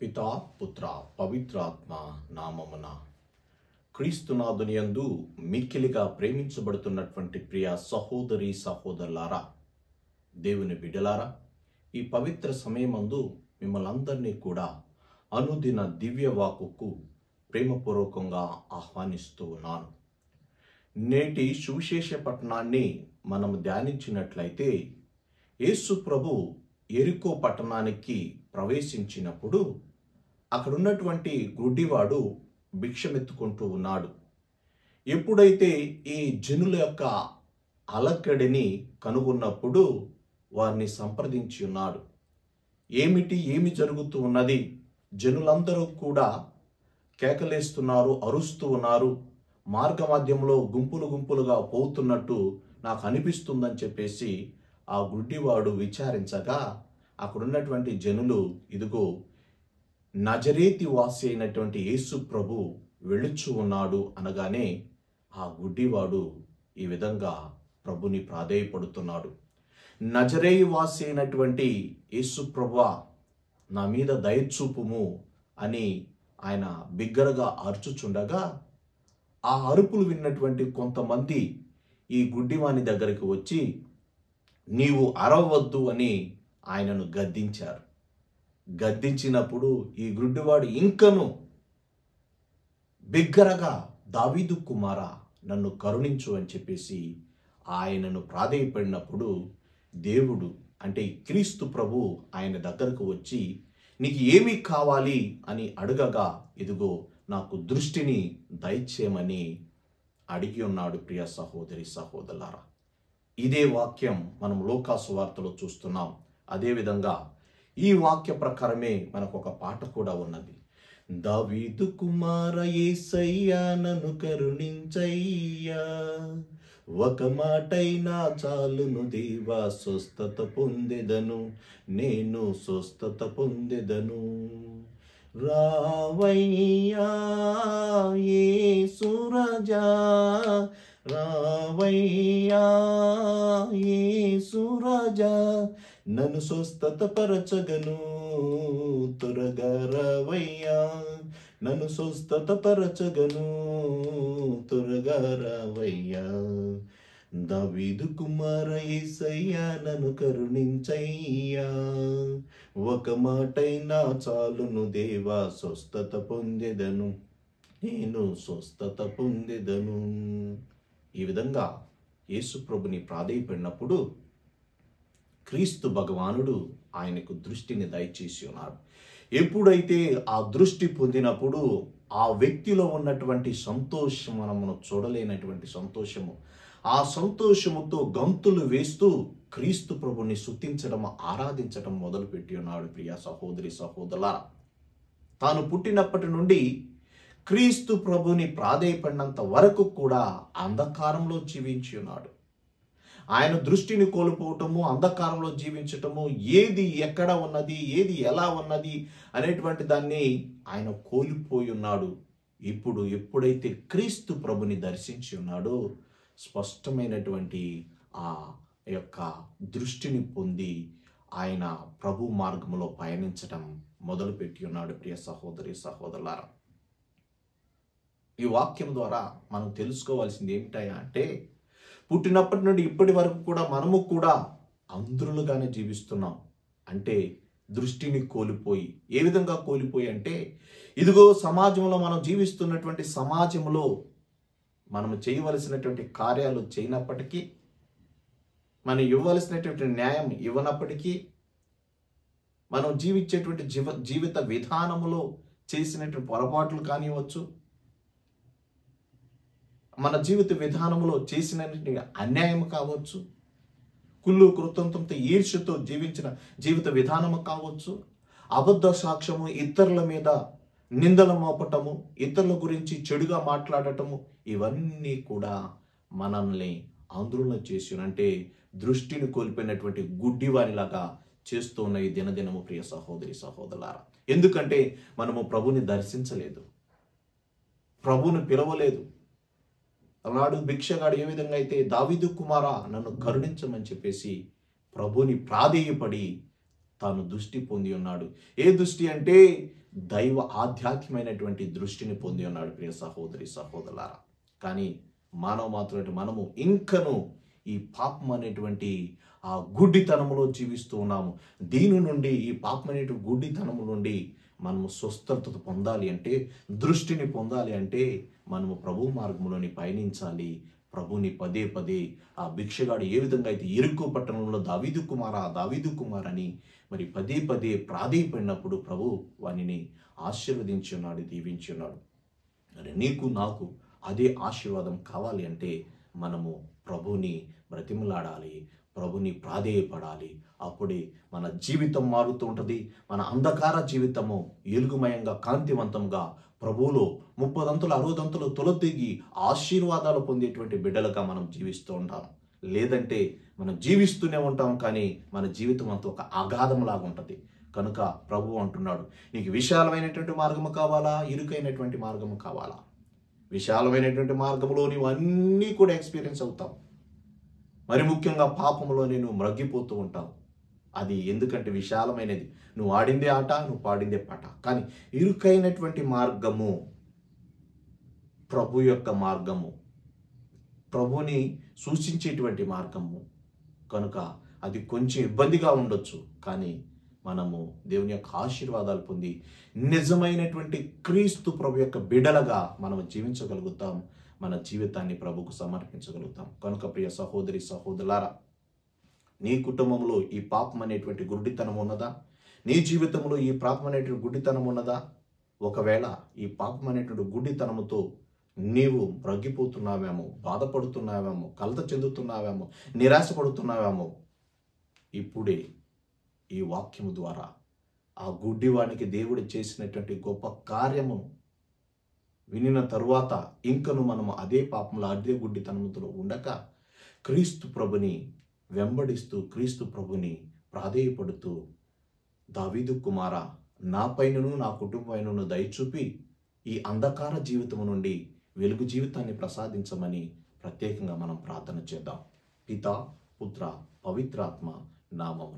పితా పుత్ర పవిత్రాత్మ నామమున క్రీస్తునాథునియందు మిక్కిలిగా ప్రేమించబడుతున్నటువంటి ప్రియ సహోదరి సహోదరులారా, దేవుని బిడ్డలారా, ఈ పవిత్ర సమయమందు మిమ్మల్ని అందరినీ కూడా అనుదిన దివ్యవాకుకు ప్రేమపూర్వకంగా ఆహ్వానిస్తూ ఉన్నాను. నేటి సువిశేష పట్టణాన్ని మనం ధ్యానించినట్లయితే, యేసు ప్రభు యెరికో పట్టణానికి ప్రవేశించినప్పుడు అక్కడున్నటువంటి గుడ్డివాడు భిక్షమెత్తుకుంటూ ఉన్నాడు. ఎప్పుడైతే ఈ జనుల యొక్క అలకడిని కనుగొన్నప్పుడు వారిని సంప్రదించి ఉన్నాడు. ఏమి జరుగుతూ ఉన్నది? జనులందరూ కూడా కేకలేస్తున్నారు, అరుస్తూ ఉన్నారు. మార్గమధ్యంలో గుంపులుగా పోతున్నట్టు నాకు అనిపిస్తుందని చెప్పేసి ఆ గుడ్డివాడు విచారించగా, అక్కడున్నటువంటి జనులు, ఇదిగో నజరేతి వాసి అయినటువంటి యేసు ప్రభు వెళుచు ఉన్నాడు అనగానే ఆ గుడ్డివాడు ఈ విధంగా ప్రభుని ప్రాధేయపడుతున్నాడు. నజరేయి వాసి అయినటువంటి యేసు ప్రభువా, నా మీద దయచూపుము అని ఆయన బిగ్గరగా అరుచుచుండగా, ఆ అరుపులు విన్నటువంటి కొంతమంది ఈ గుడ్డివాని దగ్గరికి వచ్చి, నీవు అరవద్దు అని ఆయనను గద్దించారు. గద్దించినప్పుడు ఈ గుడ్డివాడు ఇంకను బిగ్గరగా, దావీదు కుమారా, నన్ను కరుణించు అని చెప్పేసి ఆయనను ప్రాధేయపడినప్పుడు, దేవుడు అంటే క్రీస్తు ప్రభు ఆయన దగ్గరకు వచ్చి, నీకు ఏమి కావాలి అని అడగగా, ఇదిగో నాకు దృష్టిని దయచేయమని అడిగి ఉన్నాడు. ప్రియ సహోదరి సహోదరులారా, ఇదే వాక్యం మనం లూకాసు వార్తలో చూస్తున్నాం. అదేవిధంగా ఈ వాక్య ప్రకారమే మనకు ఒక పాట కూడా ఉన్నది. దావీదు కుమార యేసయ్యా, నన్ను కరుణించయ్యా, ఒక మాటైనా చాలును దేవా, స్వస్థత పొందెదను, నేను స్వస్థత పొందెదను. రావయ్యా యేసు రాజా, రావయ్యా యేసు రాజా, నన్ను స్వస్థత పరచగను, త్వరగా రావయ్యా, నన్ను స్వస్థత పరచగను, త్వరగా రావయ్యా. దావీదు కుమార యేసయ్యా, నన్ను కరుణించయ్యా, ఒక మాటైనా చాలును దేవా, స్వస్థత పొందెదను, నేను స్వస్థత పొందెదను. ఈ విధంగా యేసు ప్రభుని ప్రాధేయపడినప్పుడు క్రీస్తు భగవానుడు ఆయనకు దృష్టిని దయచేసి ఉన్నాడు. ఎప్పుడైతే ఆ దృష్టి పొందినప్పుడు ఆ వ్యక్తిలో ఉన్నటువంటి సంతోషం, మనము చూడలేనటువంటి సంతోషము, ఆ సంతోషముతో గంతులు వేస్తూ క్రీస్తు ప్రభుని స్తుతించడం, ఆరాధించడం మొదలుపెట్టి ఉన్నాడు. ప్రియ సహోదరి సహోదరులారా, తాను పుట్టినప్పటి నుండి క్రీస్తు ప్రభుని ప్రాధేయపడినంత వరకు కూడా అంధకారంలో జీవించి ఉన్నాడు. ఆయన దృష్టిని కోల్పోవటము, అంధకారంలో జీవించటము, ఏది ఎక్కడ ఉన్నది, ఏది ఎలా ఉన్నది అనేటువంటి దాన్ని ఆయన కోల్పోయి ఉన్నాడు. ఇప్పుడు ఎప్పుడైతే క్రీస్తు ప్రభుని దర్శించి ఉన్నాడో, స్పష్టమైనటువంటి ఆ యొక్క దృష్టిని పొంది ఆయన ప్రభు మార్గంలో పయనించటం మొదలుపెట్టి ఉన్నాడు. ప్రియ సహోదరి సహోదరులారా, ఈ వాక్యం ద్వారా మనం తెలుసుకోవాల్సింది ఏమిటయా అంటే, పుట్టినప్పటి నుండి ఇప్పటి వరకు కూడా మనము కూడా అంధులుగానే జీవిస్తున్నాం. అంటే దృష్టిని కోల్పోయి, ఏ విధంగా కోల్పోయి అంటే, ఇదిగో సమాజంలో మనం జీవిస్తున్నటువంటి సమాజంలో మనము చేయవలసినటువంటి కార్యాలు చేయనప్పటికీ, మనం ఇవ్వవలసినటువంటి న్యాయం ఇవ్వనప్పటికీ, మనం జీవించేటువంటి జీవిత విధానములో చేసినటువంటి పొరపాట్లు కానివ్వచ్చు, మన జీవిత విధానంలో చేసినటువంటి అన్యాయం కావచ్చు, కుళ్ళు కృతంతో ఈర్ష్యతో జీవించిన జీవిత విధానము కావచ్చు, అబద్ధ సాక్ష్యము, ఇతరుల మీద నిందలు మోపటము, ఇతరుల గురించి చెడుగా మాట్లాడటము, ఇవన్నీ కూడా మనల్ని ఆందోళన చేసి, అంటే దృష్టిని కోల్పోయినటువంటి గుడ్డివారిలాగా చేస్తూ ఉన్న ఈ దినదినము. ప్రియ సహోదరి సహోదరులారా, ఎందుకంటే మనము ప్రభుని దర్శించలేదు, ప్రభుని పిలవలేదు. అలాడు భిక్షగాడు ఏ విధంగా అయితే, దావీదు కుమారా, నన్ను కరుణించమని చెప్పేసి ప్రభుని ప్రాధేయపడి తాను దృష్టి పొంది ఉన్నాడు. ఏ దృష్టి అంటే, దైవ ఆధ్యాత్మికమైనటువంటి దృష్టిని పొంది ఉన్నాడు ప్రియ సహోదరి సహోదరులారా. కానీ మానవ మాత్రమే మనము ఇంకను ఈ పాపం అనేటువంటి ఆ గుడ్డితనములో జీవిస్తూ ఉన్నాము. దీని నుండి, ఈ పాపం అనేటువంటి గుడ్డితనము నుండి మనము స్వస్థత పొందాలి అంటే, దృష్టిని పొందాలి అంటే మనము ప్రభు మార్గంలోని పయనించాలి. ప్రభుని పదే పదే ఆ భిక్షగాడు ఏ విధంగా అయితే ఎరుకో పట్టణంలో దావీదు కుమార్ అని మరి పదే పదే ప్రాధేయపడినప్పుడు ప్రభు వానిని ఆశీర్వదించి ఉన్నాడు, దీవించి ఉన్నాడు. మరి నీకు నాకు అదే ఆశీర్వాదం కావాలి అంటే మనము ప్రభుని బ్రతిమలాడాలి, ప్రభుని ప్రాధేయపడాలి. అప్పుడే మన జీవితం మారుతూ ఉంటుంది. మన అంధకార జీవితము ఎలుగుమయంగా, కాంతివంతంగా ప్రభువులో 30 60 తొలతిగి ఆశీర్వాదాలు పొందేటువంటి బిడ్డలుగా మనం జీవిస్తూ ఉంటాం. లేదంటే మనం జీవిస్తూనే ఉంటాం, కానీ మన జీవితం అంతా ఒక అగాధంలాగా ఉంటుంది. కనుక ప్రభు అంటున్నాడు, నీకు విశాలమైనటువంటి మార్గము కావాలా, ఇరుకైనటువంటి మార్గము కావాలా? విశాలమైనటువంటి మార్గంలో నీవు అన్నీ కూడా ఎక్స్పీరియన్స్ అవుతావు. మరి ముఖ్యంగా పాపంలో నేను మ్రగ్గిపోతూ ఉంటావు. అది ఎందుకంటే విశాలమైనది, నువ్వు ఆడిందే ఆట, నువ్వు పాడిందే పాట. కానీ ఇరుకైనటువంటి మార్గము ప్రభు యొక్క మార్గము, ప్రభుని సూచించేటువంటి మార్గము. కనుక అది కొంచెం ఇబ్బందిగా ఉండొచ్చు, కానీ మనము దేవుని యొక్క ఆశీర్వాదాలు పొంది నిజమైనటువంటి క్రీస్తు ప్రభు యొక్క బిడలగా మనం జీవించగలుగుతాం. మన జీవితాన్ని ప్రభుకు సమర్పించగలుగుతాం. కనుక ప్రియ సహోదరి సహోదరులారా, నీ కుటుంబంలో ఈ పాపం అనేటువంటి గుడ్డితనం ఉన్నదా? నీ జీవితంలో ఈ పాపం అనేటువంటి గుడ్డితనం ఉన్నదా? ఒకవేళ ఈ పాపం అనేటువంటి గుడ్డితనముతో నీవు మ్రగ్గిపోతున్నావేమో, బాధపడుతున్నావేమో, కలత చెందుతున్నావేమో, నిరాశపడుతున్నావేమో, ఇప్పుడే ఈ వాక్యము ద్వారా ఆ గుడ్డివానికి దేవుడు చేసినటువంటి గొప్ప కార్యము వినిన తరువాత ఇంకను మనము అదే పాపంలో, అదే గుడ్డితనముతో ఉండక క్రీస్తు ప్రభుని వెంబడిస్తూ, క్రీస్తు ప్రభుని ప్రాధేయపడుతూ, దావీదు కుమారా, నా పైనను నా కుటుంబమైనను దయచూపి ఈ అంధకార జీవితము నుండి వెలుగు జీవితాన్ని ప్రసాదించమని ప్రత్యేకంగా మనం ప్రార్థన చేద్దాం. పితా, పుత్ర, పవిత్రాత్మ నామము.